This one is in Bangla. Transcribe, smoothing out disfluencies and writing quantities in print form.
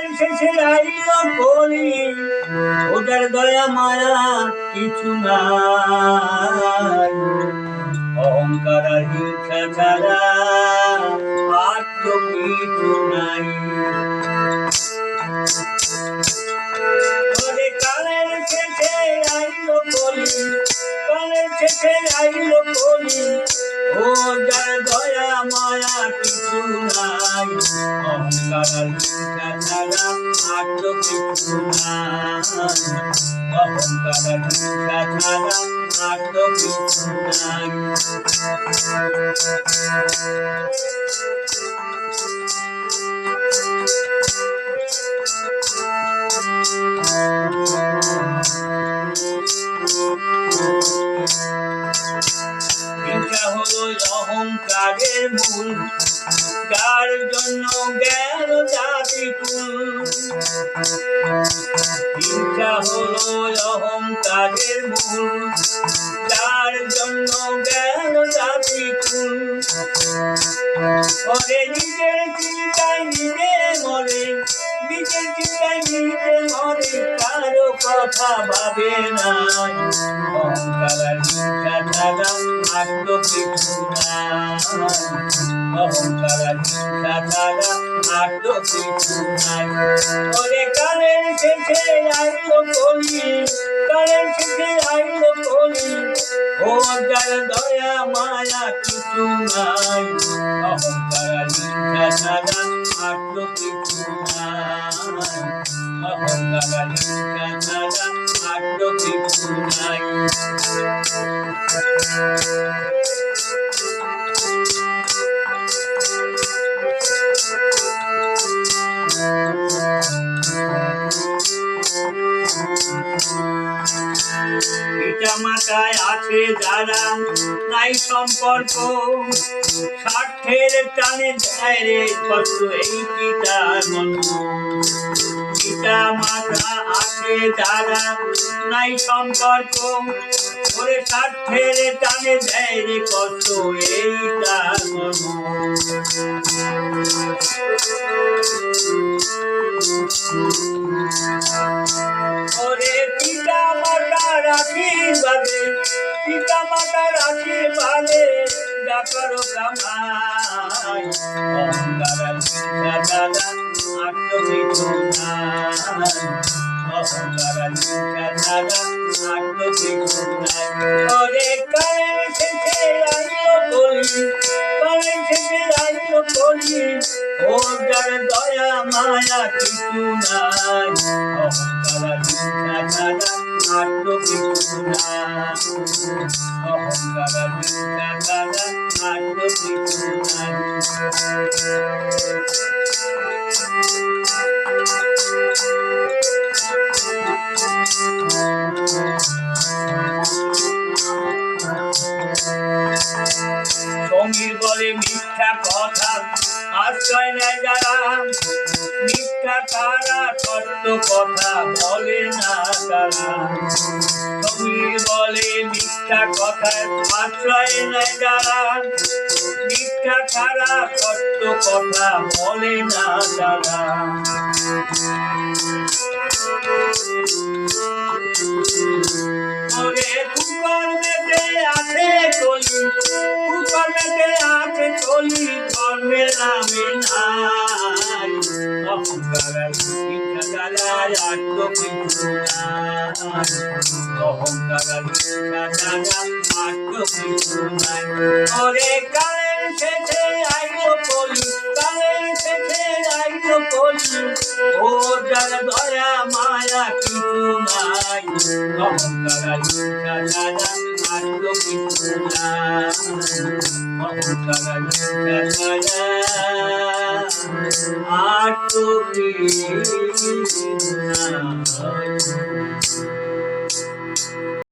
কালের শেষে আইল কলি, ওদের দয়া মায়া কিছু নাই। অহংকার আর হিংসা ছাড়া আর তো কিছু নাই। কালের শেষে আইল কলি, কালের শেষে আইল কলি, ওদের দয়া মায়া কিছু নাই। অহংকার আর হিংসা ছাড়া আর তো কিছু নাই। অহংকার আর হিংসা ছাড়া আর তো কিছু নাই। হিংসা হলো অহংকারের মূল, যার জন্য গেল জাতি কুল। হিংসা হলো অহংকারের মূল, যার জন্য গেল জাতি কুল। ওরে নিজের চিন্তায় নিজে মরে, নিজের চিন্তায় নিজে মরে, কারো কথা ভাবে না। অহংকার আর হিংসা ছাড়া আর তো কিছু নাই। অহংকার আর হিংসা ছাড়া আর তো কিছু নাই। ওরে কালের শেষে আইল কলি, কালের শেষে আইল কলি, ওদের দয়া মায়া কিছু নাই। অহংকার আর হিংসা ছাড়া আর তো কিছু নাই। অহংকার আর হিংসা ছাড়া আর তো কিছু নাই। পিতা মাতায় আছে যারা নাই সম্পর্ক, স্বার্থের টানে দেয় রে কষ্ট এই পিতার মন। পিতা মাতা আছে যারা নাই সম্পর্ক, ওরে স্বার্থের টানে দেয় রে কষ্ট এই তার মন। ওরে পিতা মাতার আশীর্বাদে, পিতা মাতার আশীর্বাদে ডাকার কামাই। অহংকার আর হিংসা ছাড়া আর তো কিছু নাই। অহংকার আর হিংসা ছাড়া আর তো কিছু নাই। ওরে কালের শেষে আইল কলি, কালের শেষে আইল কলি, ওদের দয়া মায়া কিছু নাই। অহংকার আর হিংসা ছাড়া আর তো কিছু নাই। অহংকার আর হিংসা ছাড়া আর তো কিছু নাই। সমীর বলে মিথ্যা কথা আশ্রয় নেয় যারা, মিথ্যা তারা সত্য কথা বলে না তারা। সমীর বলে মিথ্যা কথায় আশ্রয় নেয় যারা, মিথ্যা তারা সত্য কথা বলে না তারা। ওরে কুকর্মেতে আছে কলি, কুকর্মেতে আছে কলি, কর্মের নামে নাই। অহংকার আর হিংসা ছাড়া আর তো কিছু নাই। অহংকার আর হিংসা ছাড়া আর তো কিছু নাই। ওরে কালের শেষে আইল কলি, কালের শেষে আইল কলি, ওদের দয়া মায়া কিছু নাই। অহংকার আর হিংসা ছাড়া আর তো কিছু নাই। অহংকার আর হিংসা ছাড়া আর তো কিছু নাই।